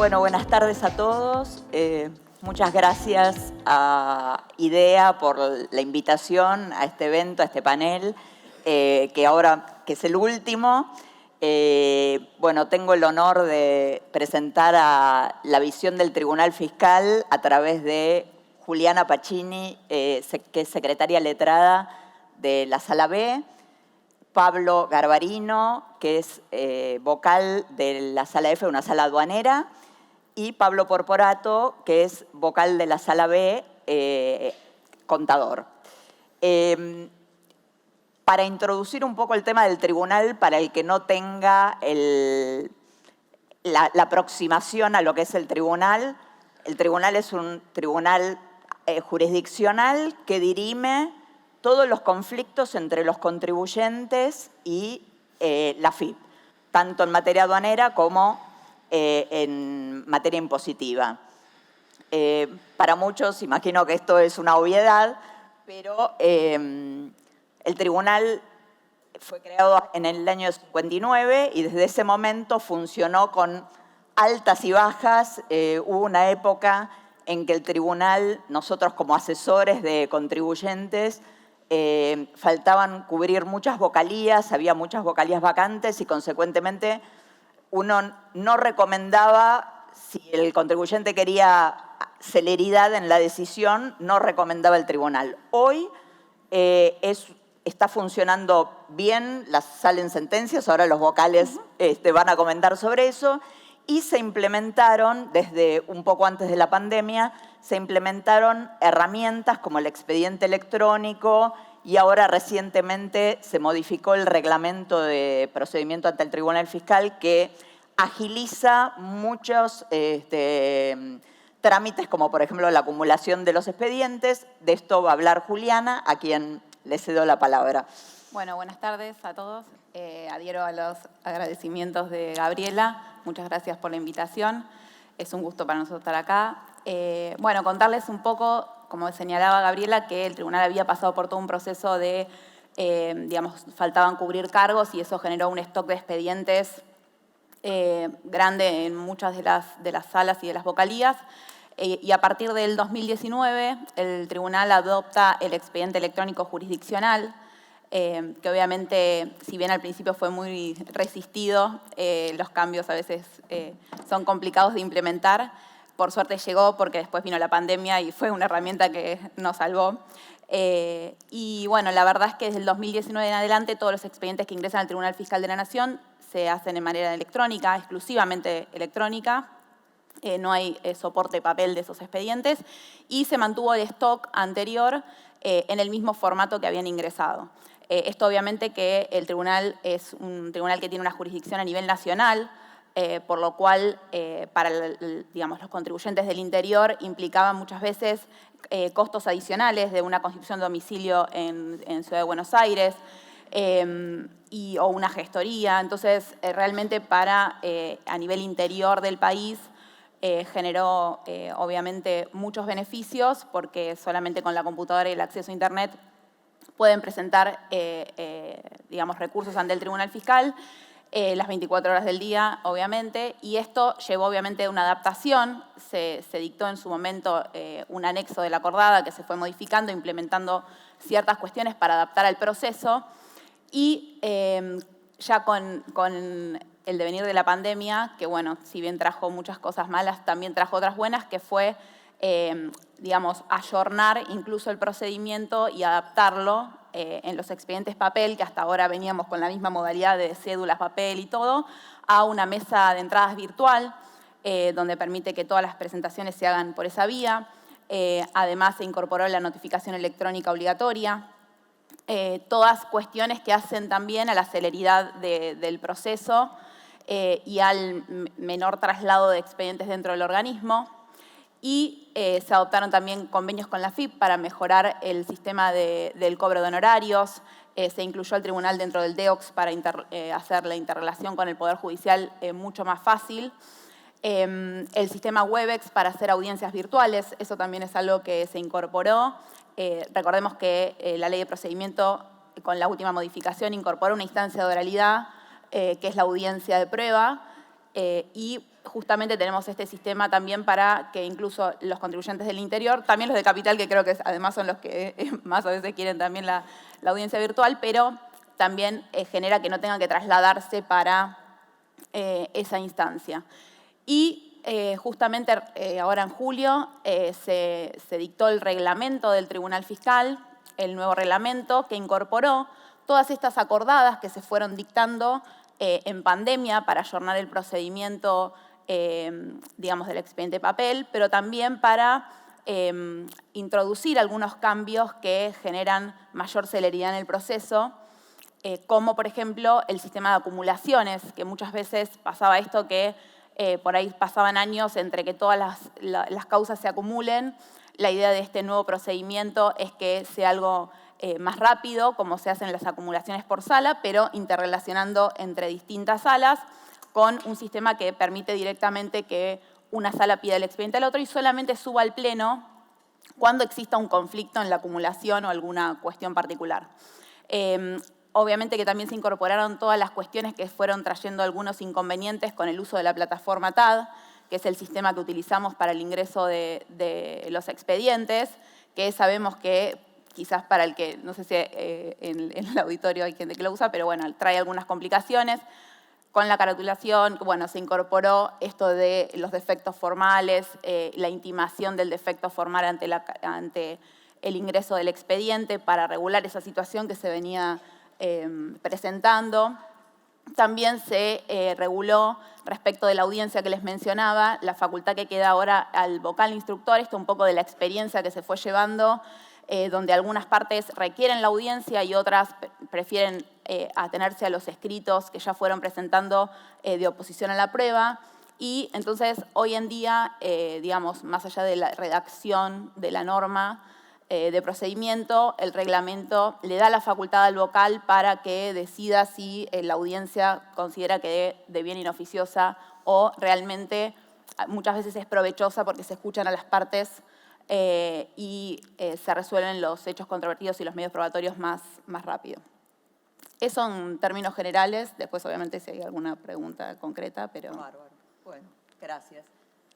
Bueno, buenas tardes a todos. Muchas gracias a IDEA por la invitación a este evento, a este panel, que es el último. Bueno, tengo el honor de presentar a la visión del Tribunal Fiscal a través de Juliana Pacini, que es secretaria letrada de la Sala B, Pablo Garbarino, que es vocal de la Sala F, una sala aduanera, y Pablo Porporato, que es vocal de la Sala B, contador. Para introducir un poco el tema del tribunal, para el que no tenga la aproximación a lo que es el tribunal es un tribunal jurisdiccional que dirime todos los conflictos entre los contribuyentes y la FIP, tanto en materia aduanera como en materia impositiva. Para muchos, imagino que esto es una obviedad, pero el tribunal fue creado en el año 59 y desde ese momento funcionó con altas y bajas. Hubo una época en que el tribunal, nosotros como asesores de contribuyentes, faltaban cubrir muchas vocalías, había muchas vocalías vacantes y consecuentemente uno no recomendaba, si el contribuyente quería celeridad en la decisión, no recomendaba el tribunal. Hoy está funcionando bien, salen sentencias, ahora los vocales van a comentar sobre eso, y se implementaron, desde un poco antes de la pandemia, se implementaron herramientas como el expediente electrónico y ahora recientemente se modificó el reglamento de procedimiento ante el Tribunal Fiscal que agiliza muchos trámites, como por ejemplo la acumulación de los expedientes. De esto va a hablar Juliana, a quien le cedo la palabra. Bueno, buenas tardes a todos. Adhiero a los agradecimientos de Gabriela. Muchas gracias por la invitación. Es un gusto para nosotros estar acá. Bueno, contarles un poco, como señalaba Gabriela, que el tribunal había pasado por todo un proceso de, digamos, faltaban cubrir cargos y eso generó un stock de expedientes grande en muchas de las salas y de las vocalías. Y a partir del 2019, el tribunal adopta el expediente electrónico jurisdiccional, que obviamente, si bien al principio fue muy resistido, los cambios a veces son complicados de implementar. Por suerte llegó porque después vino la pandemia y fue una herramienta que nos salvó. Y bueno, la verdad es que desde el 2019 en adelante todos los expedientes que ingresan al Tribunal Fiscal de la Nación se hacen de manera electrónica, exclusivamente electrónica. No hay soporte papel de esos expedientes y se mantuvo el stock anterior en el mismo formato que habían ingresado. Esto obviamente que el tribunal es un tribunal que tiene una jurisdicción a nivel nacional, por lo cual para digamos, los contribuyentes del interior implicaba muchas veces costos adicionales de una constitución de domicilio en Ciudad de Buenos Aires o una gestoría. Entonces, realmente a nivel interior del país generó obviamente muchos beneficios porque solamente con la computadora y el acceso a Internet pueden presentar digamos, recursos ante el Tribunal Fiscal las 24 horas del día, obviamente, y esto llevó obviamente a una adaptación. Se dictó en su momento un anexo de la acordada que se fue modificando, implementando ciertas cuestiones para adaptar al proceso y ya con el devenir de la pandemia, que bueno, si bien trajo muchas cosas malas, también trajo otras buenas, que fue, digamos, ayornar incluso el procedimiento y adaptarlo en los expedientes papel, que hasta ahora veníamos con la misma modalidad de cédulas, papel y todo, a una mesa de entradas virtual, donde permite que todas las presentaciones se hagan por esa vía. Además, se incorporó la notificación electrónica obligatoria. Todas cuestiones que hacen también a la celeridad del proceso y al menor traslado de expedientes dentro del organismo. Y se adoptaron también convenios con la FIP para mejorar el sistema del cobro de honorarios. Se incluyó al tribunal dentro del DEOX para hacer la interrelación con el Poder Judicial mucho más fácil. El sistema Webex para hacer audiencias virtuales, eso también es algo que se incorporó. Recordemos que la ley de procedimiento, con la última modificación, incorporó una instancia de oralidad, que es la audiencia de prueba, y justamente tenemos este sistema también para que incluso los contribuyentes del interior, también los de capital, que creo que además son los que más a veces quieren también la audiencia virtual, pero también genera que no tengan que trasladarse para esa instancia. Y justamente ahora en julio se dictó el reglamento del Tribunal Fiscal, el nuevo reglamento que incorporó todas estas acordadas que se fueron dictando en pandemia para ayornar el procedimiento, digamos, del expediente papel, pero también para introducir algunos cambios que generan mayor celeridad en el proceso, como por ejemplo el sistema de acumulaciones, que muchas veces pasaba esto que por ahí pasaban años entre que todas las causas se acumulen. La idea de este nuevo procedimiento es que sea algo más rápido, como se hacen las acumulaciones por sala, pero interrelacionando entre distintas salas con un sistema que permite directamente que una sala pida el expediente al otro y solamente suba al pleno cuando exista un conflicto en la acumulación o alguna cuestión particular. Obviamente que también se incorporaron todas las cuestiones que fueron trayendo algunos inconvenientes con el uso de la plataforma TAD, que es el sistema que utilizamos para el ingreso de los expedientes, que sabemos que quizás para el que, no sé si en el auditorio hay gente que lo usa, pero bueno, trae algunas complicaciones. Con la caratulación, bueno, se incorporó esto de los defectos formales, la intimación del defecto formal ante el ingreso del expediente para regular esa situación que se venía presentando. También se reguló, respecto de la audiencia que les mencionaba, la facultad que queda ahora al vocal instructor, esto un poco de la experiencia que se fue llevando, donde algunas partes requieren la audiencia y otras prefieren atenerse a los escritos que ya fueron presentando de oposición a la prueba. Y entonces, hoy en día, digamos, más allá de la redacción de la norma de procedimiento, el reglamento le da la facultad al vocal para que decida si la audiencia considera que de bien inoficiosa o realmente muchas veces es provechosa porque se escuchan a las partes y se resuelven los hechos controvertidos y los medios probatorios más rápido. Eso en términos generales, después obviamente si hay alguna pregunta concreta, pero... Bárbaro. Bueno, gracias.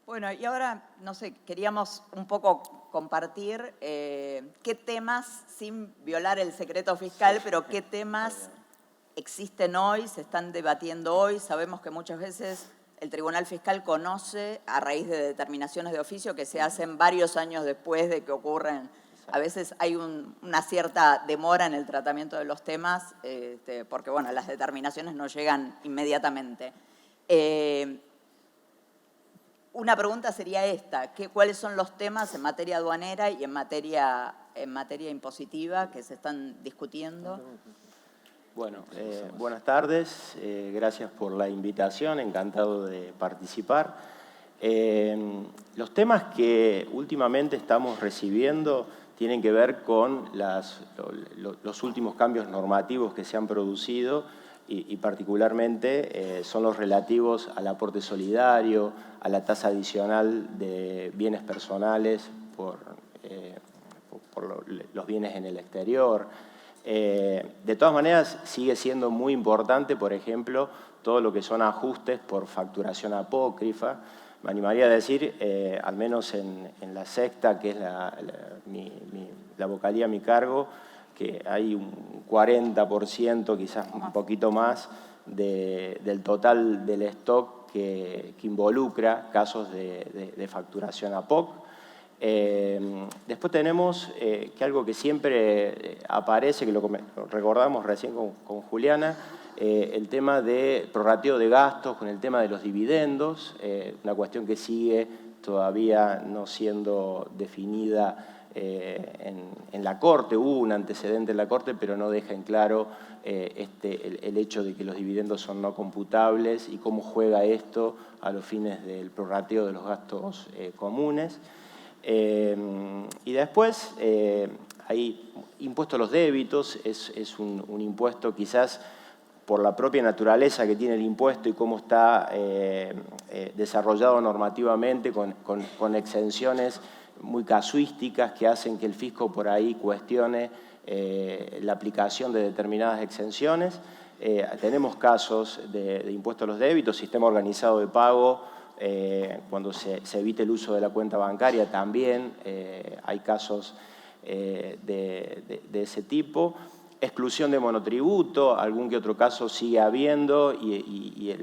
Bueno, y ahora, no sé, queríamos un poco compartir qué temas, sin violar el secreto fiscal, pero qué temas existen hoy, se están debatiendo hoy. Sabemos que muchas veces el Tribunal Fiscal conoce a raíz de determinaciones de oficio que se hacen varios años después de que ocurren. A veces hay una cierta demora en el tratamiento de los temas porque, bueno, las determinaciones no llegan inmediatamente. Una pregunta sería esta: ¿cuáles son los temas en materia aduanera y en materia impositiva que se están discutiendo? Bueno, buenas tardes, gracias por la invitación, encantado de participar. Los temas que últimamente estamos recibiendo tienen que ver con los últimos cambios normativos que se han producido y particularmente son los relativos al aporte solidario, a la tasa adicional de bienes personales por los bienes en el exterior. De todas maneras, sigue siendo muy importante, por ejemplo, todo lo que son ajustes por facturación apócrifa. Me animaría a decir, al menos en la sexta, que es la vocalía a mi cargo, que hay un 40%, quizás un poquito más, del total del stock que involucra casos de facturación APOC. Después tenemos que algo que siempre aparece, que lo recordamos recién con Juliana, el tema de prorrateo de gastos con el tema de los dividendos, una cuestión que sigue todavía no siendo definida en la Corte. Hubo un antecedente en la Corte, pero no deja en claro el hecho de que los dividendos son no computables y cómo juega esto a los fines del prorrateo de los gastos comunes. Y después hay impuesto a los débitos, es un impuesto quizás por la propia naturaleza que tiene el impuesto y cómo está desarrollado normativamente con exenciones muy casuísticas que hacen que el fisco por ahí cuestione la aplicación de determinadas exenciones. Tenemos casos de impuesto a los débitos, sistema organizado de pago, cuando se evite el uso de la cuenta bancaria también hay casos de ese tipo. Exclusión de monotributo, algún que otro caso sigue habiendo y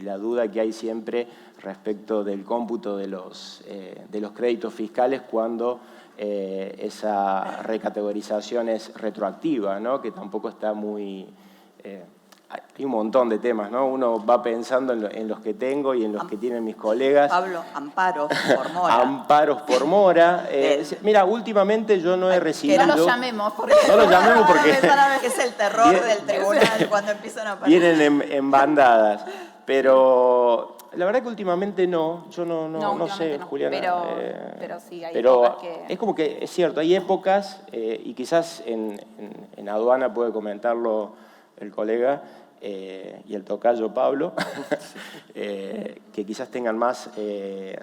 la duda que hay siempre respecto del cómputo de los créditos fiscales cuando esa recategorización es retroactiva, ¿no? Que tampoco está muy... hay un montón de temas, ¿no? Uno va pensando en los que tengo y en los que tienen mis colegas. Pablo, amparos por mora. Amparos por mora. Mira, últimamente yo no he recibido... Que no los llamemos porque... No los llamemos porque... Que es el terror del tribunal cuando empiezan a aparecer. Vienen en bandadas. Pero la verdad que últimamente no. Yo no sé, no, Juliana. pero sí, hay pero épocas que... es como que, es cierto, hay épocas, y quizás en aduana puede comentarlo el colega, y el tocayo Pablo, que quizás tengan más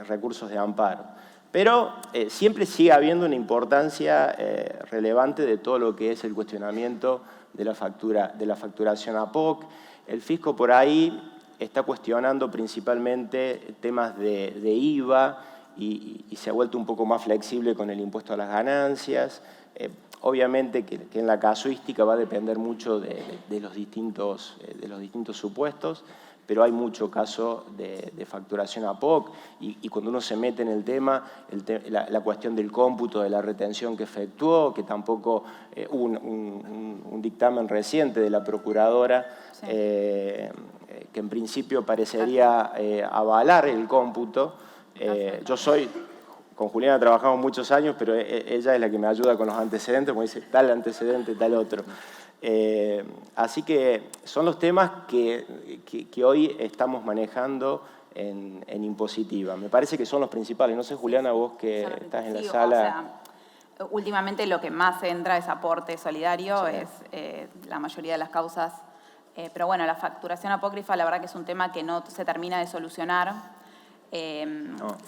recursos de amparo. Pero siempre sigue habiendo una importancia relevante de todo lo que es el cuestionamiento de la facturación APOC. El fisco por ahí está cuestionando principalmente temas de IVA y se ha vuelto un poco más flexible con el impuesto a las ganancias. Obviamente que en la casuística va a depender mucho de los distintos supuestos, pero hay mucho caso de facturación APOC y cuando uno se mete en el tema, la cuestión del cómputo de la retención que efectuó, que tampoco hubo un dictamen reciente de la Procuradora, sí, que en principio parecería avalar el cómputo. Yo soy... Con Juliana trabajamos muchos años, pero ella es la que me ayuda con los antecedentes, como dice, tal antecedente, tal otro. Así que son los temas que hoy estamos manejando en impositiva. Me parece que son los principales. No sé, Juliana, vos que estás en la sala... O sea, últimamente lo que más entra es aporte solidario, sí, es la mayoría de las causas. Pero bueno, la facturación apócrifa, la verdad que es un tema que no se termina de solucionar.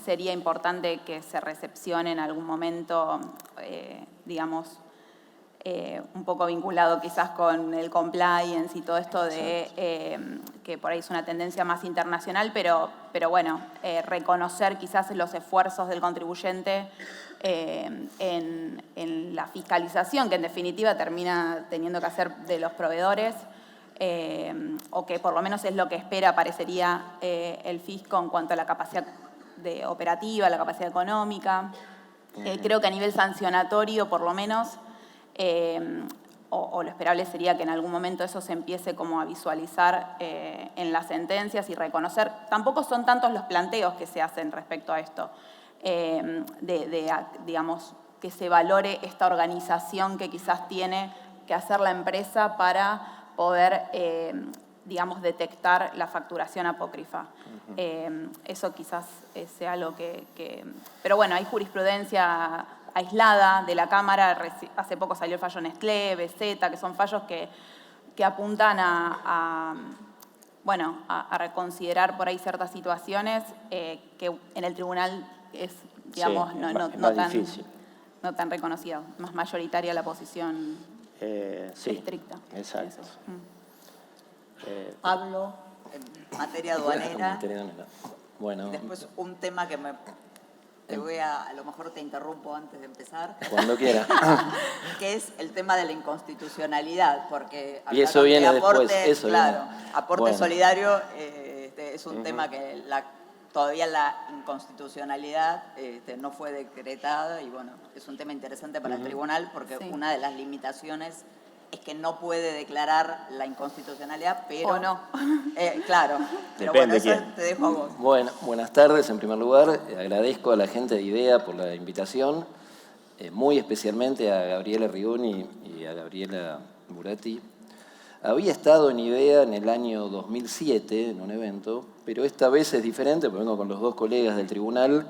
Sería importante que se recepcione en algún momento, digamos, un poco vinculado quizás con el compliance y todo esto de que por ahí es una tendencia más internacional, pero bueno, reconocer quizás los esfuerzos del contribuyente en la fiscalización, que en definitiva termina teniendo que hacer de los proveedores, o que por lo menos es lo que espera, parecería, el fisco en cuanto a la capacidad operativa, la capacidad económica. Creo que a nivel sancionatorio, por lo menos, o lo esperable sería que en algún momento eso se empiece como a visualizar en las sentencias y reconocer. Tampoco son tantos los planteos que se hacen respecto a esto, digamos, que se valore esta organización que quizás tiene que hacer la empresa para poder, digamos, detectar la facturación apócrifa. Eso quizás sea lo que... Pero bueno, hay jurisprudencia aislada de la Cámara. Hace poco salió el fallo Nestlé, BZ, que son fallos que apuntan a reconsiderar por ahí ciertas situaciones que en el tribunal es, digamos, sí, no tan reconocida, más mayoritaria la posición sí, estricta. Exacto. Pablo, en materia aduanera. Bueno, después un tema que a lo mejor te interrumpo antes de empezar. Cuando quiera. Que es el tema de la inconstitucionalidad, porque... Y eso viene después. Eso claro, viene. Aporte solidario es un tema que todavía la inconstitucionalidad no fue decretada y bueno, es un tema interesante para el tribunal porque sí, una de las limitaciones es que no puede declarar la inconstitucionalidad, pero... O no. Claro, pero depende bueno, eso te dejo a vos. Bueno, buenas tardes. En primer lugar, agradezco a la gente de IDEA por la invitación, muy especialmente a Gabriela Rigoni y a Gabriela Buratti. Había estado en IDEA en el año 2007 en un evento, pero esta vez es diferente, porque vengo con los dos colegas del tribunal.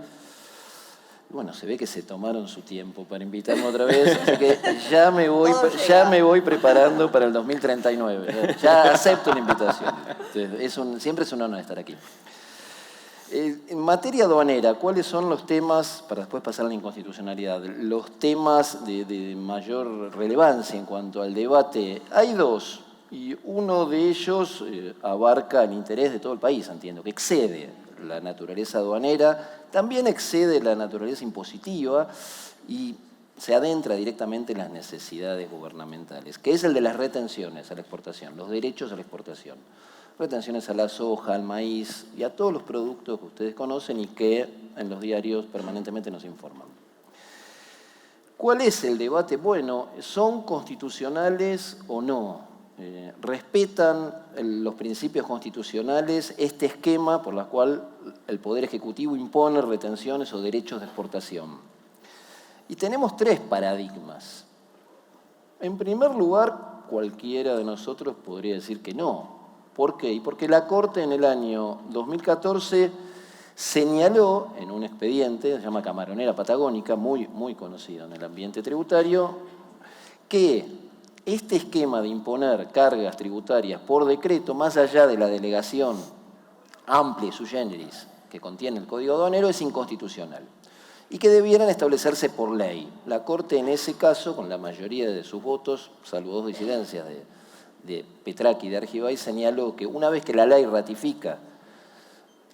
Bueno, se ve que se tomaron su tiempo para invitarme otra vez, así que ya me voy preparando para el 2039. Ya acepto la invitación. Entonces, siempre es un honor estar aquí. En materia aduanera, ¿cuáles son los temas, para después pasar a la inconstitucionalidad, los temas de mayor relevancia en cuanto al debate? Hay dos, y uno de ellos abarca el interés de todo el país, entiendo, que excede la naturaleza aduanera, también excede la naturaleza impositiva y se adentra directamente en las necesidades gubernamentales, que es el de las retenciones a la exportación, los derechos a la exportación. Retenciones a la soja, al maíz y a todos los productos que ustedes conocen y que en los diarios permanentemente nos informan. ¿Cuál es el debate? Bueno, ¿son constitucionales o no? ¿Respetan los principios constitucionales este esquema por el cual el Poder Ejecutivo impone retenciones o derechos de exportación? Y tenemos tres paradigmas. En primer lugar, cualquiera de nosotros podría decir que no. ¿Por qué? Y porque la Corte en el año 2014 señaló en un expediente, se llama Camaronera Patagónica, muy conocido en el ambiente tributario, que este esquema de imponer cargas tributarias por decreto, más allá de la delegación amplia sui generis que contiene el Código Aduanero, es inconstitucional y que debieran establecerse por ley. La Corte en ese caso, con la mayoría de sus votos, salvo dos disidencias de Petraki y de Argibay, señaló que una vez que la ley ratifica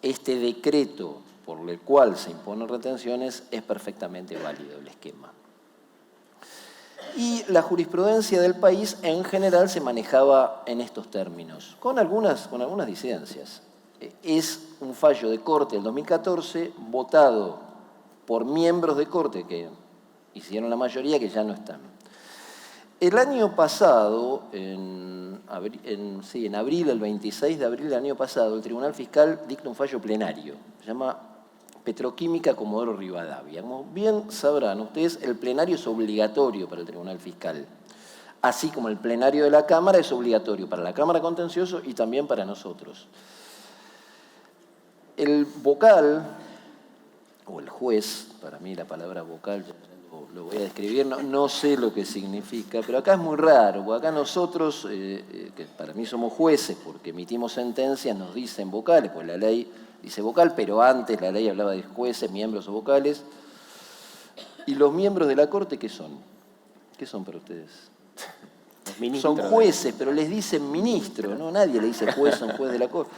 este decreto por el cual se imponen retenciones, es perfectamente válido el esquema. Y la jurisprudencia del país en general se manejaba en estos términos, con algunas disidencias. Es un fallo de Corte del 2014 votado por miembros de Corte que hicieron la mayoría, que ya no están. El año pasado, en abril, el 26 de abril del año pasado, el Tribunal Fiscal dicta un fallo plenario, se llama Petroquímica Comodoro Rivadavia. Como bien sabrán ustedes, el plenario es obligatorio para el Tribunal Fiscal, así como el plenario de la Cámara es obligatorio para la Cámara Contencioso y también para nosotros. El vocal, o el juez, para mí la palabra vocal, lo voy a describir, no sé lo que significa, pero acá es muy raro, porque acá nosotros, que para mí somos jueces porque emitimos sentencias, nos dicen vocales, pues la ley dice vocal, pero antes la ley hablaba de jueces, miembros o vocales. ¿Y los miembros de la Corte qué son? ¿Qué son para ustedes? Son jueces, pero les dicen ministro, ¿no? Nadie le dice juez a un juez de la Corte.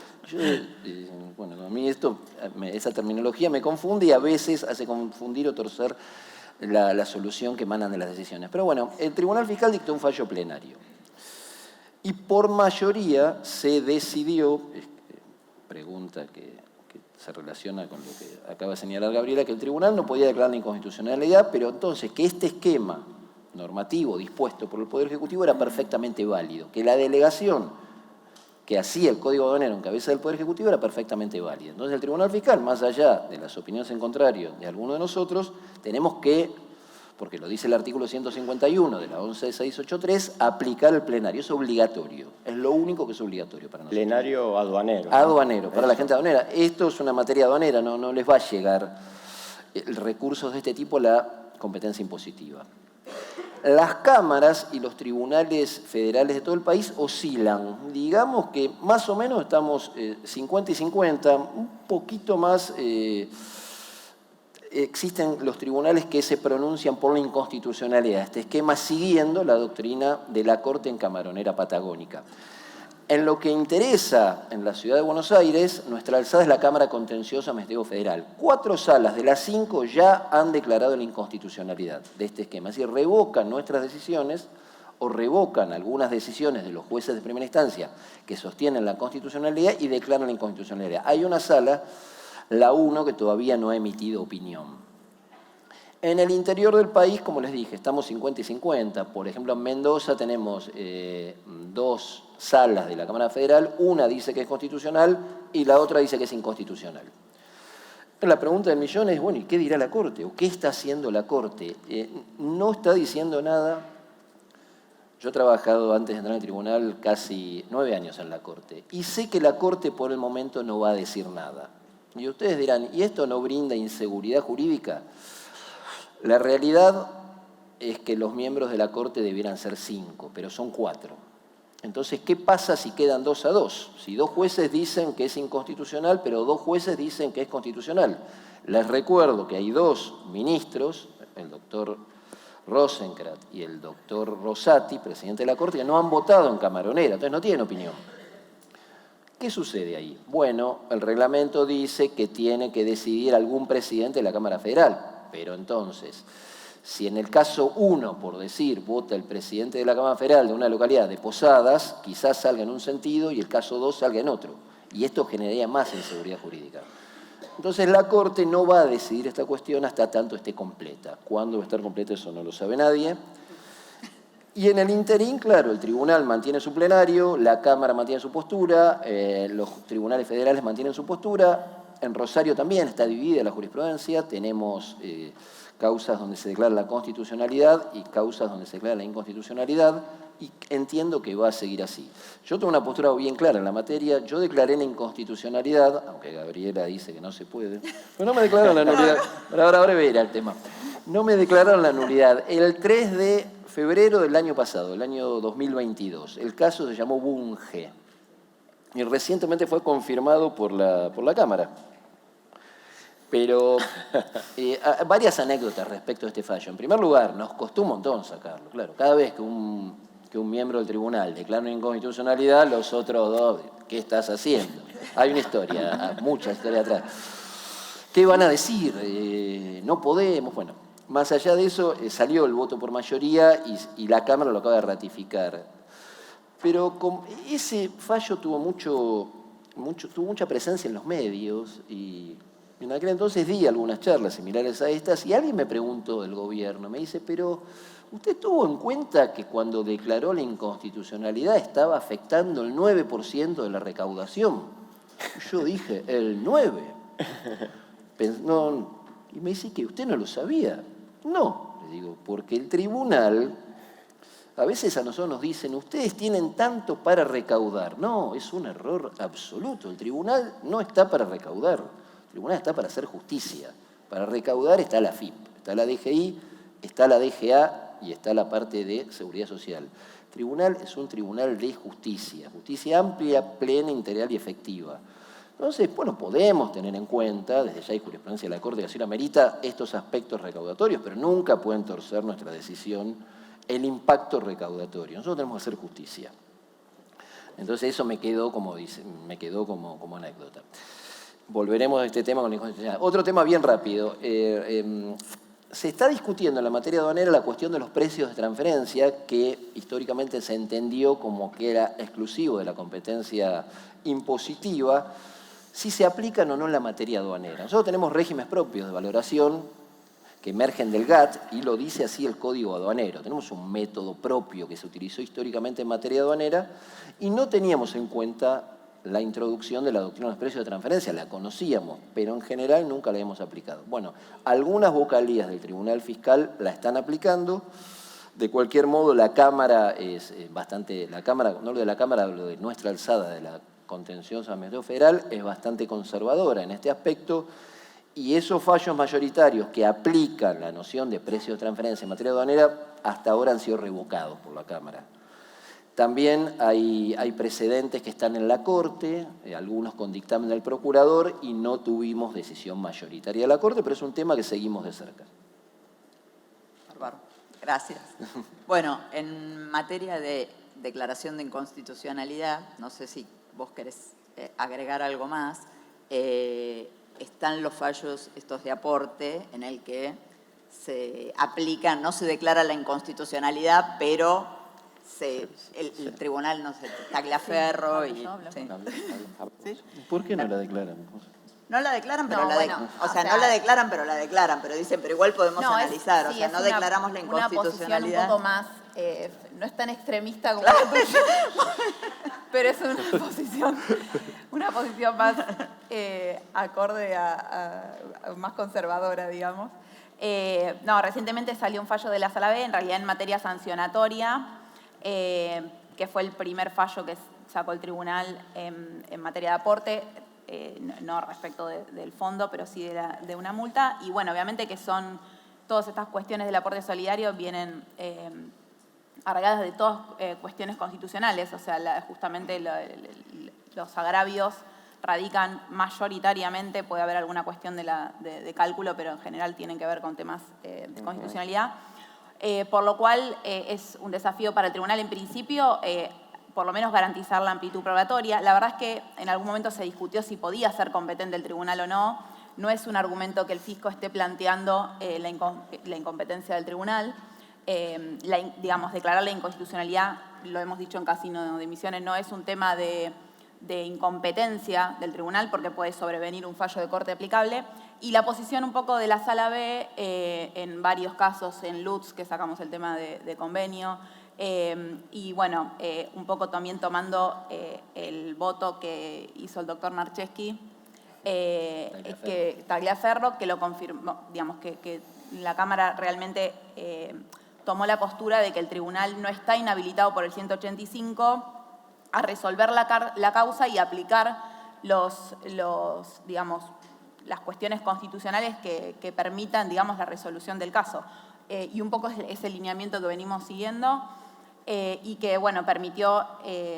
Bueno, a mí esa terminología me confunde y a veces hace confundir o torcer la solución que emanan de las decisiones. Pero bueno, el Tribunal Fiscal dictó un fallo plenario. Y por mayoría se decidió, pregunta que se relaciona con lo que acaba de señalar Gabriela, que el tribunal no podía declarar la inconstitucionalidad, pero entonces que este esquema normativo dispuesto por el Poder Ejecutivo era perfectamente válido, que la delegación que hacía el Código Aduanero en cabeza del Poder Ejecutivo era perfectamente válida. Entonces el Tribunal Fiscal, más allá de las opiniones en contrario de alguno de nosotros, tenemos que, porque lo dice el artículo 151 de la 11683, aplicar el plenario. Es obligatorio, es lo único que es obligatorio para nosotros. Plenario aduanero. Aduanero, para la gente aduanera. Esto es una materia aduanera, no les va a llegar recursos de este tipo a la competencia impositiva. Las cámaras y los tribunales federales de todo el país oscilan. Digamos que más o menos estamos 50 y 50, un poquito más. Existen los tribunales que se pronuncian por la inconstitucionalidad, este esquema siguiendo la doctrina de la Corte en Camaronera Patagónica. En lo que interesa en la ciudad de Buenos Aires, nuestra alzada es la Cámara Contenciosa Administrativo Federal. 4 salas de las 5 ya han declarado la inconstitucionalidad de este esquema. Es decir, revocan nuestras decisiones o revocan algunas decisiones de los jueces de primera instancia que sostienen la constitucionalidad y declaran la inconstitucionalidad. Hay una sala, la 1, que todavía no ha emitido opinión. En el interior del país, como les dije, estamos 50 y 50. Por ejemplo, en Mendoza tenemos 2 salas de la Cámara Federal, una dice que es constitucional y la otra dice que es inconstitucional. La pregunta del millón es, bueno, ¿y qué dirá la Corte? ¿O qué está haciendo la Corte? No está diciendo nada. Yo he trabajado antes de entrar en el tribunal casi 9 años en la Corte y sé que la Corte por el momento no va a decir nada. Y ustedes dirán, ¿y esto no brinda inseguridad jurídica? La realidad es que los miembros de la Corte debieran ser 5, pero son 4. Entonces, ¿qué pasa si quedan 2-2? Si 2 jueces dicen que es inconstitucional, pero 2 jueces dicen que es constitucional. Les recuerdo que hay 2 ministros, el doctor Rosenkrantz y el doctor Rosati, presidente de la Corte, que no han votado en Camaronera, entonces no tienen opinión. ¿Qué sucede ahí? Bueno, el reglamento dice que tiene que decidir algún presidente de la Cámara Federal, pero entonces, si en el caso 1, por decir, vota el presidente de la Cámara Federal de una localidad de Posadas, quizás salga en un sentido y el caso 2 salga en otro. Y esto generaría más inseguridad jurídica. Entonces la Corte no va a decidir esta cuestión hasta tanto esté completa. ¿Cuándo va a estar completa? Eso no lo sabe nadie. Y en el interín, claro, el tribunal mantiene su plenario, la Cámara mantiene su postura, los tribunales federales mantienen su postura, en Rosario también está dividida la jurisprudencia, tenemos causas donde se declara la constitucionalidad y causas donde se declara la inconstitucionalidad, y entiendo que va a seguir así. Yo tengo una postura bien clara en la materia, yo declaré la inconstitucionalidad, aunque Gabriela dice que no se puede, pero no me declararon la nulidad, ahora verá el tema, no me declararon la nulidad. El 3 de febrero del año pasado, el año 2022, el caso se llamó Bunge y recientemente fue confirmado por la Cámara. Pero varias anécdotas respecto a este fallo. En primer lugar, nos costó un montón sacarlo. Claro, cada vez que un miembro del tribunal declara una inconstitucionalidad, los otros dos, ¿qué estás haciendo? Hay una historia, mucha historia atrás. ¿Qué van a decir? No podemos, bueno. Más allá de eso, salió el voto por mayoría y la Cámara lo acaba de ratificar. Pero ese fallo tuvo mucha presencia en los medios y en aquel entonces di algunas charlas similares a estas y alguien me preguntó del gobierno, me dice, pero ¿usted tuvo en cuenta que cuando declaró la inconstitucionalidad estaba afectando el 9% de la recaudación? Yo dije, ¿el 9%? No, y me dice que usted no lo sabía. No, le digo, porque el tribunal, a veces a nosotros nos dicen, ustedes tienen tanto para recaudar. No, es un error absoluto. El tribunal no está para recaudar. El tribunal está para hacer justicia. Para recaudar está la FIP, está la DGI, está la DGA y está la parte de Seguridad Social. El tribunal es un tribunal de justicia, justicia amplia, plena, integral y efectiva. Entonces, bueno, podemos tener en cuenta, desde ya hay jurisprudencia de la Corte que así lo amerita, estos aspectos recaudatorios, pero nunca pueden torcer nuestra decisión el impacto recaudatorio. Nosotros tenemos que hacer justicia. Entonces eso me quedó como anécdota. Volveremos a este tema con la inconstitucionalidad. Otro tema bien rápido. Se está discutiendo en la materia aduanera la cuestión de los precios de transferencia, que históricamente se entendió como que era exclusivo de la competencia impositiva, si se aplican o no en la materia aduanera. Nosotros tenemos regímenes propios de valoración que emergen del GATT y lo dice así el Código Aduanero. Tenemos un método propio que se utilizó históricamente en materia aduanera y no teníamos en cuenta la introducción de la doctrina de los precios de transferencia. La conocíamos, pero en general nunca la hemos aplicado. Bueno, algunas vocalías del Tribunal Fiscal la están aplicando. De cualquier modo, la Cámara es bastante... no lo de la Cámara, lo de nuestra alzada de la Contencioso Administrativo Federal es bastante conservadora en este aspecto y esos fallos mayoritarios que aplican la noción de precio de transferencia en materia aduanera hasta ahora han sido revocados por la Cámara. También hay precedentes que están en la Corte, algunos con dictamen del Procurador y no tuvimos decisión mayoritaria de la Corte, pero es un tema que seguimos de cerca. Bárbaro. Gracias. Bueno, en materia de declaración de inconstitucionalidad, no sé si vos querés agregar algo más, están los fallos estos de aporte en el que se aplica, no se declara la inconstitucionalidad, pero el tribunal, no sé, Tagliaferro y... ¿Sí? ¿Por qué no la declaran? No la declaran, pero no, no la declaran, pero la declaran, pero dicen, pero igual podemos analizar, sí, no declaramos la inconstitucionalidad. Una posición un poco más, no es tan extremista como la tuya, pero es una posición más acorde a más conservadora, digamos. No, recientemente salió un fallo de la Sala B, en realidad en materia sancionatoria, que fue el primer fallo que sacó el tribunal en materia de aporte, no respecto del fondo, pero sí de una multa. Y bueno, obviamente que son todas estas cuestiones del aporte solidario vienen arraigadas de todas cuestiones constitucionales, o sea, justamente los agravios radican mayoritariamente, puede haber alguna cuestión de cálculo, pero en general tienen que ver con temas de constitucionalidad. Por lo cual es un desafío para el tribunal en principio por lo menos garantizar la amplitud probatoria. La verdad es que en algún momento se discutió si podía ser competente el tribunal o no. No es un argumento que el fisco esté planteando la incompetencia del tribunal. Digamos, declarar la inconstitucionalidad, lo hemos dicho en Casino de Misiones, no es un tema de incompetencia del tribunal porque puede sobrevenir un fallo de corte aplicable. Y la posición un poco de la Sala B, en varios casos, en Lutz, que sacamos el tema de convenio, y bueno, un poco también tomando el voto que hizo el doctor Marcheski, Tagliaferro, que lo confirmó, digamos, que la Cámara realmente tomó la postura de que el tribunal no está inhabilitado por el 185 a resolver la causa y aplicar digamos, las cuestiones constitucionales que permitan, digamos, la resolución del caso. Y un poco es ese lineamiento que venimos siguiendo y que, bueno, permitió,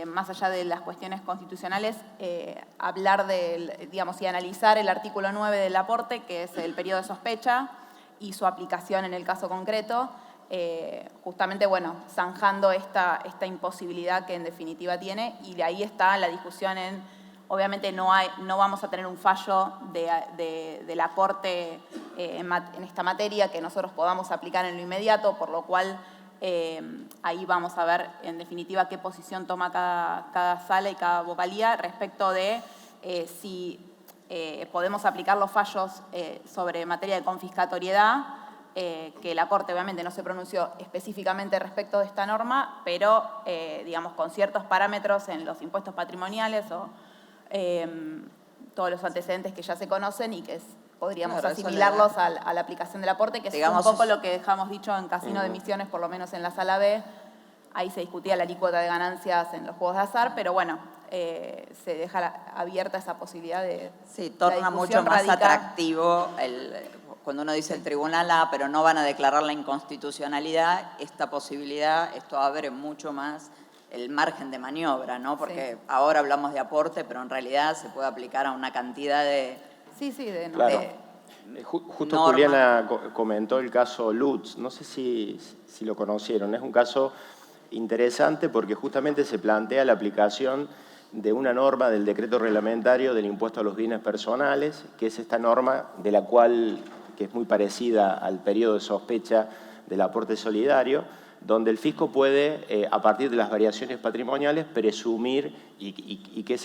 más allá de las cuestiones constitucionales, hablar digamos, y analizar el artículo 9 del aporte, que es el periodo de sospecha, y su aplicación en el caso concreto, justamente, bueno, zanjando esta imposibilidad que en definitiva tiene, y de ahí está la discusión obviamente no vamos a tener un fallo de la Corte en esta materia que nosotros podamos aplicar en lo inmediato, por lo cual ahí vamos a ver en definitiva qué posición toma cada sala y cada vocalía respecto de si podemos aplicar los fallos sobre materia de confiscatoriedad, que la Corte obviamente no se pronunció específicamente respecto de esta norma, pero digamos con ciertos parámetros en los impuestos patrimoniales o todos los antecedentes que ya se conocen y que podríamos asimilarlos a la aplicación del aporte, que es un poco lo que dejamos dicho en Casino de Misiones, por lo menos en la Sala B. Ahí se discutía la alícuota de ganancias en los juegos de azar, pero bueno, se deja abierta esa posibilidad de... Sí, torna mucho más atractivo cuando uno dice el tribunal A, pero no van a declarar la inconstitucionalidad, esta posibilidad, esto abre mucho más el margen de maniobra, ¿no? Porque sí, ahora hablamos de aporte, pero en realidad se puede aplicar a una cantidad de... Claro. Justo norma. Juliana comentó el caso Lutz, no sé si lo conocieron, es un caso interesante porque justamente se plantea la aplicación de una norma del decreto reglamentario del impuesto a los bienes personales, que es esta norma de la cual, que es muy parecida al periodo de sospecha del aporte solidario, donde el fisco puede, a partir de las variaciones patrimoniales, presumir y que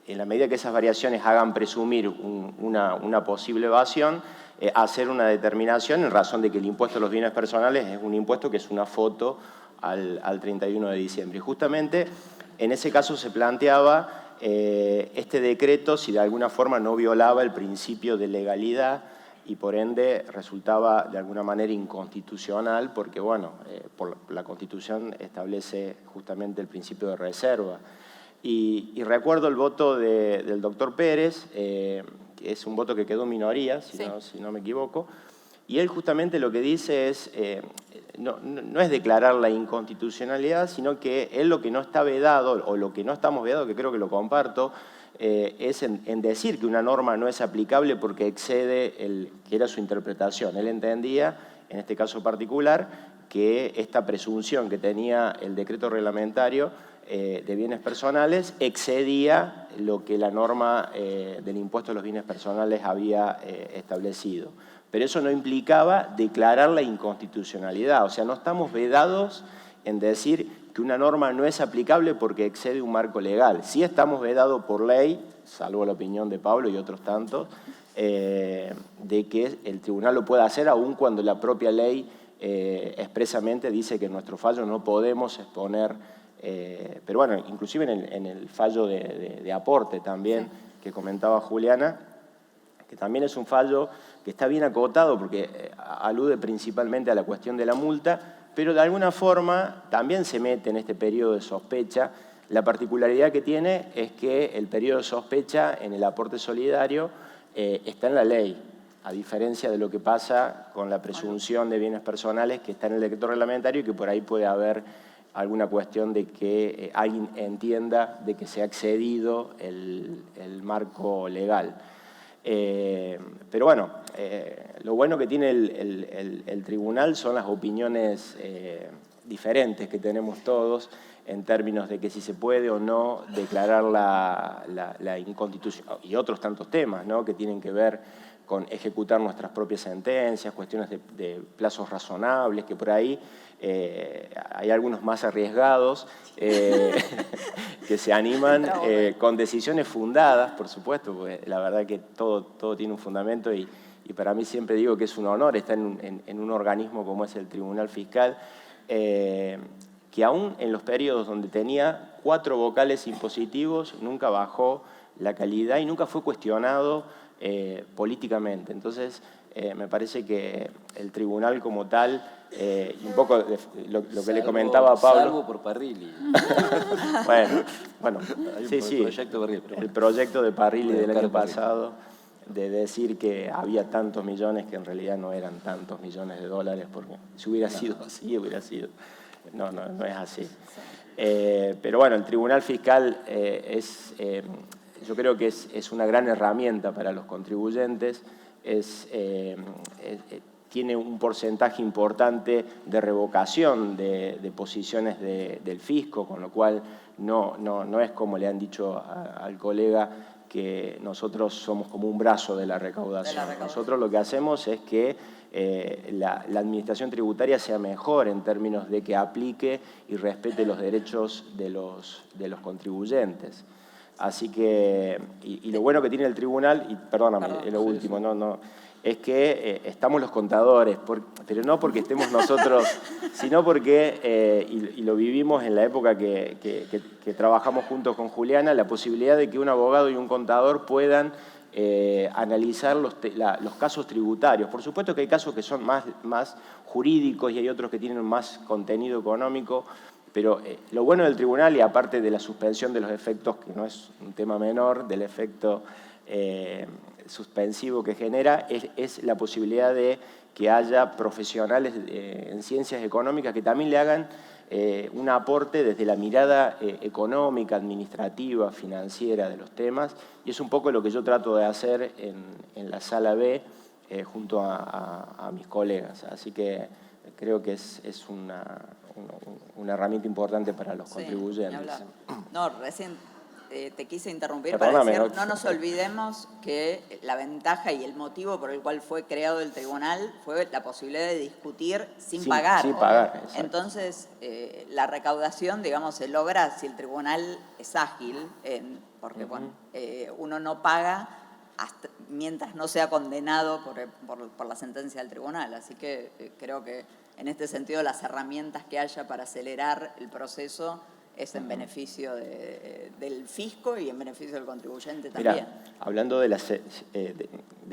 en la medida que esas variaciones hagan presumir una posible evasión, hacer una determinación en razón de que el impuesto a los bienes personales es un impuesto que es una foto al 31 de diciembre. Y justamente en ese caso se planteaba este decreto si de alguna forma no violaba el principio de legalidad y por ende resultaba de alguna manera inconstitucional porque, bueno, por la Constitución establece justamente el principio de reserva. Y recuerdo el voto del doctor Pérez, que es un voto que quedó en minoría, si no me equivoco, y él justamente lo que dice es, no es declarar la inconstitucionalidad, sino que él lo que no está vedado, o lo que no estamos vedados, que creo que lo comparto, es en decir que una norma no es aplicable porque excede que era su interpretación. Él entendía, en este caso particular, que esta presunción que tenía el decreto reglamentario de bienes personales excedía lo que la norma del impuesto a los bienes personales había establecido. Pero eso no implicaba declarar la inconstitucionalidad. O sea, no estamos vedados en decir que una norma no es aplicable porque excede un marco legal. Sí estamos vedados por ley, salvo la opinión de Pablo y otros tantos, de que el tribunal lo pueda hacer aun cuando la propia ley expresamente dice que en nuestro fallo no podemos exponer, pero bueno, inclusive en el fallo de aporte también que comentaba Juliana, que también es un fallo que está bien acotado porque alude principalmente a la cuestión de la multa, pero de alguna forma también se mete en este periodo de sospecha. La particularidad que tiene es que el periodo de sospecha en el aporte solidario está en la ley, a diferencia de lo que pasa con la presunción de bienes personales que está en el decreto reglamentario y que por ahí puede haber alguna cuestión de que alguien entienda de que se ha excedido el marco legal. Pero bueno, lo bueno que tiene el tribunal son las opiniones diferentes que tenemos todos en términos de que si se puede o no declarar la inconstitucionalidad y otros tantos temas, ¿no?, que tienen que ver con ejecutar nuestras propias sentencias, cuestiones de plazos razonables, que por ahí hay algunos más arriesgados que se animan con decisiones fundadas, por supuesto, porque la verdad que todo tiene un fundamento y para mí siempre digo que es un honor estar en un organismo como es el Tribunal Fiscal, que aún en los periodos donde tenía 4 vocales impositivos nunca bajó la calidad y nunca fue cuestionado políticamente. Entonces, me parece que el tribunal como tal, y un poco lo que le comentaba a Pablo... Salvo por Parrilli. bueno, sí, proyecto Parrilli, pero bueno. El proyecto de Parrilli del año Parrilli. pasado, de decir que había tantos millones que en realidad no eran tantos millones de dólares, porque si hubiera sido así, hubiera sido... No es así. Pero bueno, el Tribunal Fiscal yo creo que es una gran herramienta para los contribuyentes, tiene un porcentaje importante de revocación de posiciones del fisco, con lo cual no es como le han dicho al colega que nosotros somos como un brazo de la recaudación. Nosotros lo que hacemos es que la administración tributaria sea mejor en términos de que aplique y respete los derechos de los contribuyentes. Así que, y lo bueno que tiene el tribunal, y perdóname, lo último, es que estamos los contadores, pero no porque estemos nosotros, sino porque, y lo vivimos en la época que trabajamos juntos con Juliana, la posibilidad de que un abogado y un contador puedan analizar los casos tributarios. Por supuesto que hay casos que son más jurídicos y hay otros que tienen más contenido económico, pero lo bueno del tribunal, y aparte de la suspensión de los efectos, que no es un tema menor, del efecto suspensivo que genera, es la posibilidad de que haya profesionales en ciencias económicas que también le hagan un aporte desde la mirada económica, administrativa, financiera de los temas, y es un poco lo que yo trato de hacer en la Sala B junto a mis colegas. Así que creo que es una herramienta importante para los contribuyentes. No, recién te quise interrumpir Perdóname, para decir, no nos olvidemos que la ventaja y el motivo por el cual fue creado el tribunal fue la posibilidad de discutir sin pagar. Sin pagar, exacto. Entonces, la recaudación, digamos, se logra si el tribunal es ágil, porque bueno, uno no paga mientras no sea condenado por la sentencia del tribunal. Así que creo que en este sentido las herramientas que haya para acelerar el proceso es en beneficio del fisco y en beneficio del contribuyente también. Mirá, hablando de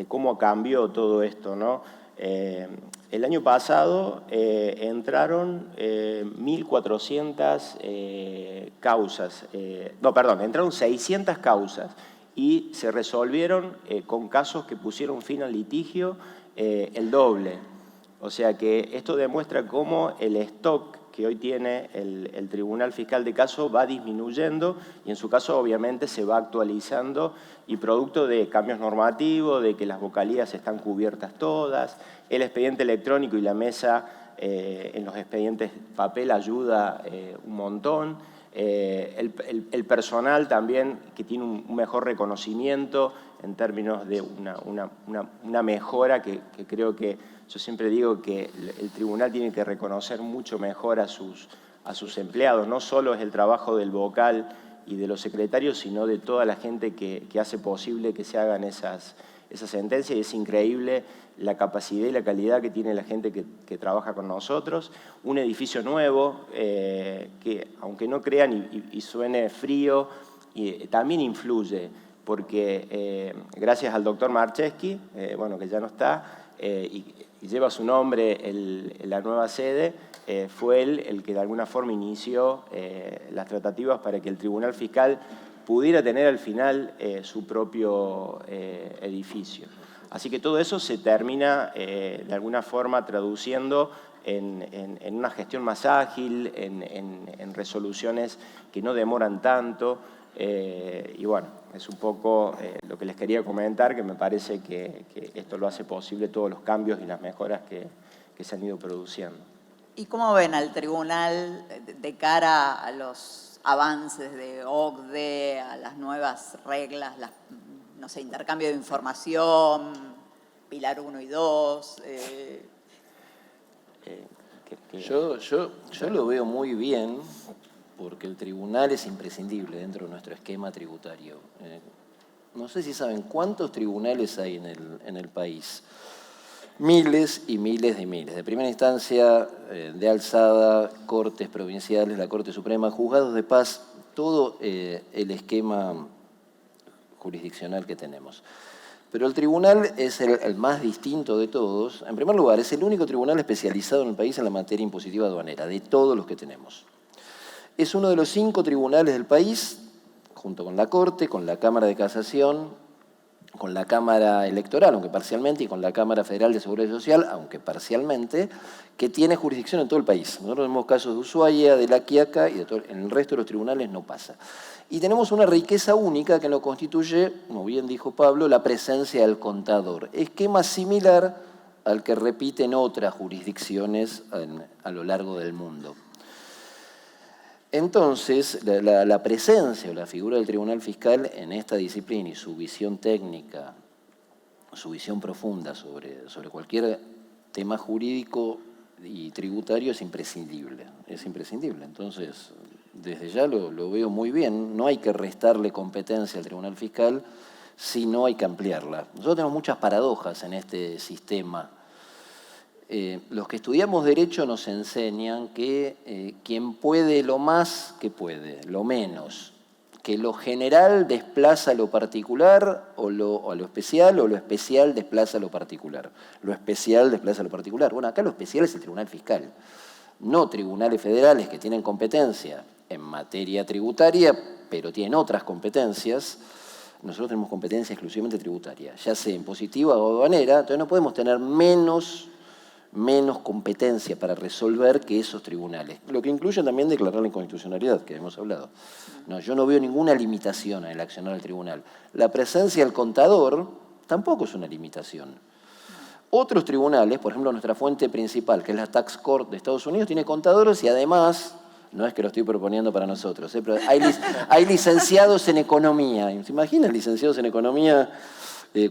cómo cambió todo esto, ¿no? El año pasado entraron 1.400 causas, entraron 600 causas y se resolvieron con casos que pusieron fin al litigio el doble. O sea que esto demuestra cómo el stock que hoy tiene el Tribunal Fiscal de Caso va disminuyendo y en su caso obviamente se va actualizando y producto de cambios normativos, de que las vocalías están cubiertas todas, el expediente electrónico y la mesa en los expedientes papel ayuda un montón, el personal también que tiene un mejor reconocimiento en términos de una mejora que creo que yo siempre digo que el tribunal tiene que reconocer mucho mejor a sus empleados. No solo es el trabajo del vocal y de los secretarios, sino de toda la gente que hace posible que se hagan esas sentencias. Y es increíble la capacidad y la calidad que tiene la gente que trabaja con nosotros. Un edificio nuevo que, aunque no crean y suene frío, también influye. Porque gracias al doctor Marcheski, que ya no está, y lleva su nombre la nueva sede, fue él el que de alguna forma inició las tratativas para que el Tribunal Fiscal pudiera tener al final su propio edificio. Así que todo eso se termina de alguna forma traduciendo en una gestión más ágil, en resoluciones que no demoran tanto. Y bueno, es un poco lo que les quería comentar, que me parece que esto lo hace posible todos los cambios y las mejoras que se han ido produciendo. ¿Y cómo ven al tribunal de cara a los avances de OCDE, a las nuevas reglas, no sé, intercambio de información, Pilar 1 y 2? Yo lo veo muy bien porque el tribunal es imprescindible dentro de nuestro esquema tributario. No sé si saben cuántos tribunales hay en el país. Miles y miles de miles. De primera instancia, de alzada, cortes provinciales, la Corte Suprema, juzgados de paz, todo el esquema jurisdiccional que tenemos. Pero el tribunal es el más distinto de todos. En primer lugar, es el único tribunal especializado en el país en la materia impositiva aduanera, de todos los que tenemos. Es uno de los 5 tribunales del país, junto con la Corte, con la Cámara de Casación, con la Cámara Electoral, aunque parcialmente, y con la Cámara Federal de Seguridad Social, aunque parcialmente, que tiene jurisdicción en todo el país. Nosotros tenemos casos de Ushuaia, de La Quiaca, y en el resto de los tribunales no pasa. Y tenemos una riqueza única que lo constituye, como bien dijo Pablo, la presencia del contador. Esquema similar al que repiten otras jurisdicciones a lo largo del mundo. Entonces, la presencia o la figura del tribunal fiscal en esta disciplina y su visión técnica, su visión profunda sobre cualquier tema jurídico y tributario es imprescindible. Es imprescindible. Entonces, desde ya lo veo muy bien. No hay que restarle competencia al tribunal fiscal, sino hay que ampliarla. Nosotros tenemos muchas paradojas en este sistema. Los que estudiamos Derecho nos enseñan que quien puede lo más, que puede, lo menos. Que lo general desplaza lo particular o lo especial, o lo especial desplaza lo particular. Lo especial desplaza lo particular. Bueno, acá lo especial es el Tribunal Fiscal. No tribunales federales que tienen competencia en materia tributaria, pero tienen otras competencias. Nosotros tenemos competencia exclusivamente tributaria, ya sea impositiva o aduanera, entonces no podemos tener menos competencia para resolver que esos tribunales. Lo que incluye también declarar la inconstitucionalidad, que hemos hablado. No, yo no veo ninguna limitación en el accionar del tribunal. La presencia del contador tampoco es una limitación. Otros tribunales, por ejemplo, nuestra fuente principal, que es la Tax Court de Estados Unidos, tiene contadores y además, no es que lo estoy proponiendo para nosotros, pero hay licenciados en economía. ¿Se imaginan licenciados en economía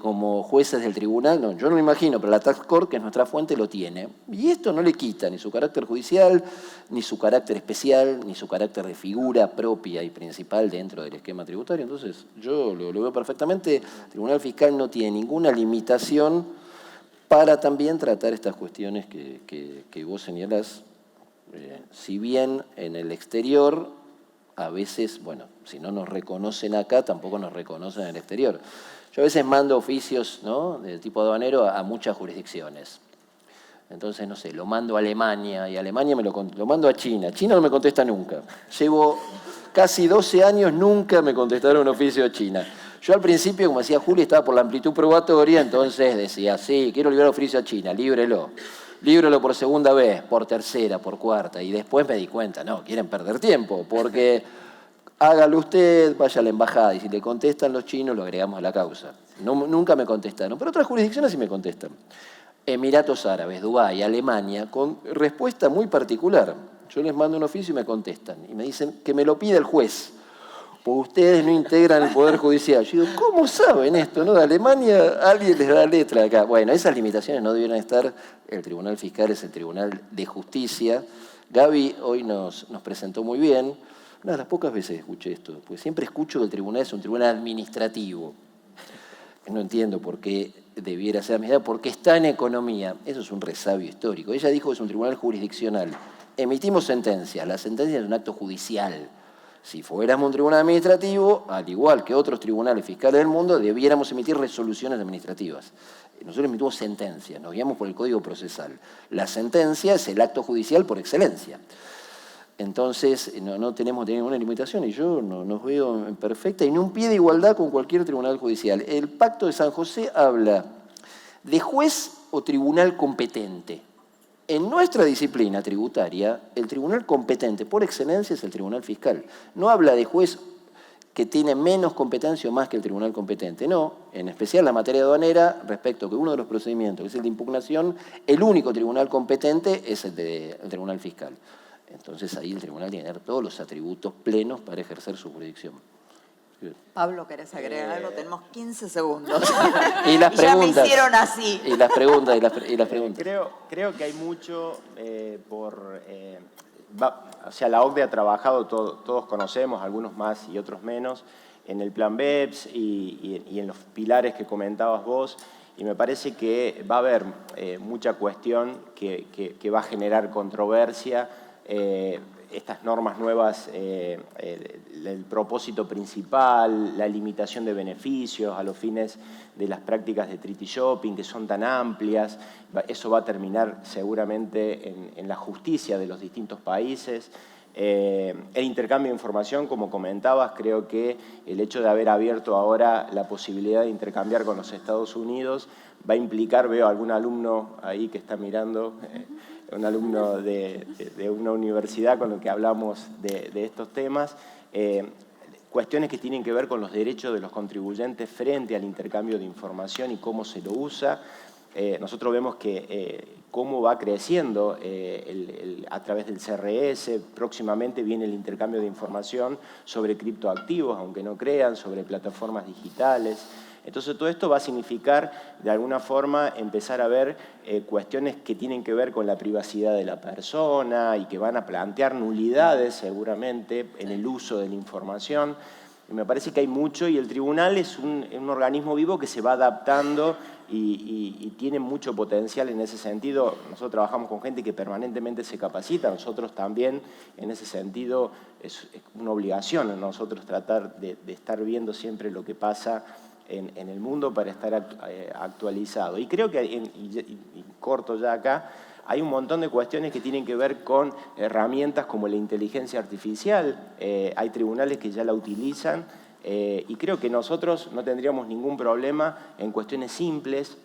como jueces del tribunal? No, yo no lo imagino, pero la Tax Court, que es nuestra fuente, lo tiene. Y esto no le quita ni su carácter judicial, ni su carácter especial, ni su carácter de figura propia y principal dentro del esquema tributario. Entonces, yo lo veo perfectamente. El Tribunal Fiscal no tiene ninguna limitación para también tratar estas cuestiones que vos señalás. Si bien en el exterior, a veces, bueno, si no nos reconocen acá, tampoco nos reconocen en el exterior. Yo a veces mando oficios, ¿no?, de tipo aduanero a muchas jurisdicciones. Entonces, no sé, lo mando a Alemania, y Alemania lo mando a China. China no me contesta nunca. Llevo casi 12 años, nunca me contestaron un oficio de China. Yo al principio, como decía Juli, estaba por la amplitud probatoria, entonces decía, sí, quiero liberar oficio a China, líbrelo. Líbrelo por segunda vez, por tercera, por cuarta. Y después me di cuenta, no, quieren perder tiempo, porque hágalo usted, vaya a la embajada, y si le contestan los chinos, lo agregamos a la causa. Nunca me contestaron, pero otras jurisdicciones sí me contestan. Emiratos Árabes, Dubái, Alemania, con respuesta muy particular. Yo les mando un oficio y me contestan, y me dicen que me lo pide el juez, porque ustedes no integran el Poder Judicial. Yo digo, ¿cómo saben esto, no? De Alemania alguien les da letra acá. Bueno, esas limitaciones no debieran estar. El Tribunal Fiscal es el Tribunal de Justicia. Gaby hoy nos presentó muy bien. Una de las pocas veces escuché esto, porque siempre escucho que el tribunal es un tribunal administrativo. No entiendo por qué debiera ser administrativo, porque está en economía. Eso es un resabio histórico. Ella dijo que es un tribunal jurisdiccional. Emitimos sentencias. La sentencia es un acto judicial. Si fuéramos un tribunal administrativo, al igual que otros tribunales fiscales del mundo, debiéramos emitir resoluciones administrativas. Nosotros emitimos sentencias, nos guiamos por el Código Procesal. La sentencia es el acto judicial por excelencia. Entonces, no tenemos ninguna limitación y yo nos veo en perfecta y ni un pie de igualdad con cualquier tribunal judicial. El Pacto de San José habla de juez o tribunal competente. En nuestra disciplina tributaria, el tribunal competente por excelencia es el Tribunal Fiscal. No habla de juez que tiene menos competencia o más que el tribunal competente. No, en especial la materia aduanera, respecto a que uno de los procedimientos, que es el de impugnación, el único tribunal competente es el tribunal fiscal. Entonces ahí el tribunal tiene que tener todos los atributos plenos para ejercer su jurisdicción. Pablo, ¿querés agregar algo? Tenemos 15 segundos. Y las ya me preguntas. hicieron así. Y las preguntas, y las preguntas. Creo que hay mucho o sea, la OCDE ha trabajado, todos conocemos, algunos más y otros menos, en el plan BEPS y en los pilares que comentabas vos, y me parece que va a haber mucha cuestión que va a generar controversia. Estas normas nuevas, el propósito principal, la limitación de beneficios a los fines de las prácticas de treaty shopping, que son tan amplias, eso va a terminar seguramente en la justicia de los distintos países. El intercambio de información, como comentabas, creo que el hecho de haber abierto ahora la posibilidad de intercambiar con los Estados Unidos va a implicar, veo algún alumno ahí que está mirando, un alumno de una universidad con el que hablamos de estos temas, cuestiones que tienen que ver con los derechos de los contribuyentes frente al intercambio de información y cómo se lo usa. Nosotros vemos que cómo va creciendo a través del CRS, próximamente viene el intercambio de información sobre criptoactivos, aunque no crean, sobre plataformas digitales. Entonces todo esto va a significar, de alguna forma, empezar a ver cuestiones que tienen que ver con la privacidad de la persona y que van a plantear nulidades, seguramente, en el uso de la información. Y me parece que hay mucho, y el tribunal es un organismo vivo que se va adaptando y tiene mucho potencial en ese sentido. Nosotros trabajamos con gente que permanentemente se capacita, nosotros también, en ese sentido, es una obligación a nosotros tratar de estar viendo siempre lo que pasa en el mundo para estar actualizado. Y creo que, y corto ya acá, hay un montón de cuestiones que tienen que ver con herramientas como la inteligencia artificial. Hay tribunales que ya la utilizan y creo que nosotros no tendríamos ningún problema en cuestiones simples,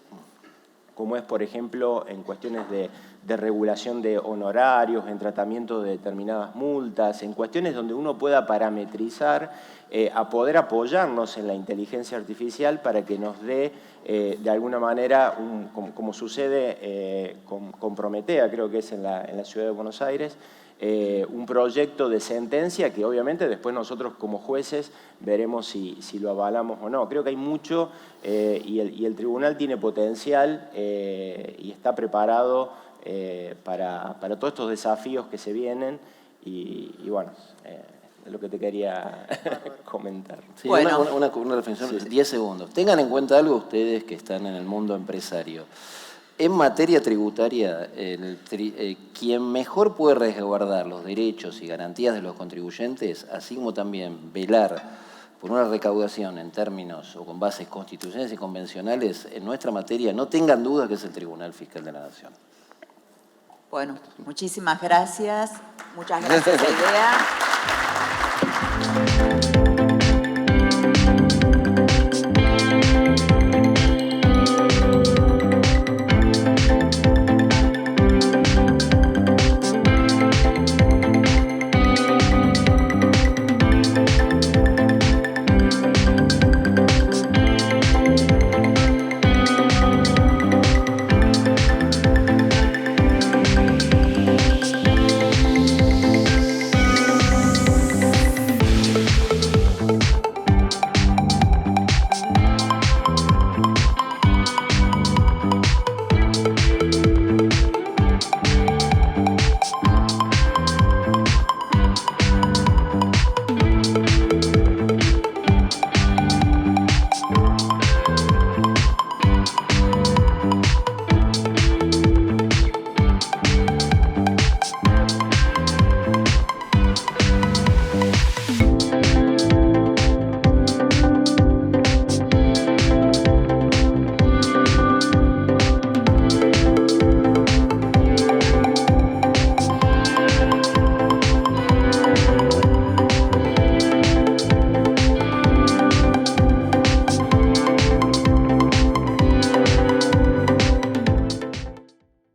como es, por ejemplo, en cuestiones de regulación de honorarios, en tratamiento de determinadas multas, en cuestiones donde uno pueda parametrizar, a poder apoyarnos en la inteligencia artificial para que nos dé, de alguna manera, como sucede con Prometea, creo que es en la Ciudad de Buenos Aires, un proyecto de sentencia que obviamente después nosotros como jueces veremos si lo avalamos o no. Creo que hay mucho y el tribunal tiene potencial y está preparado para todos estos desafíos que se vienen y bueno, es lo que te quería comentar. Sí, bueno. una reflexión, 10 segundos. Tengan en cuenta algo ustedes que están en el mundo empresario. En materia tributaria, quien mejor puede resguardar los derechos y garantías de los contribuyentes, así como también velar por una recaudación en términos o con bases constitucionales y convencionales, en nuestra materia, no tengan duda que es el Tribunal Fiscal de la Nación. Bueno, muchísimas gracias. Muchas gracias, Idea.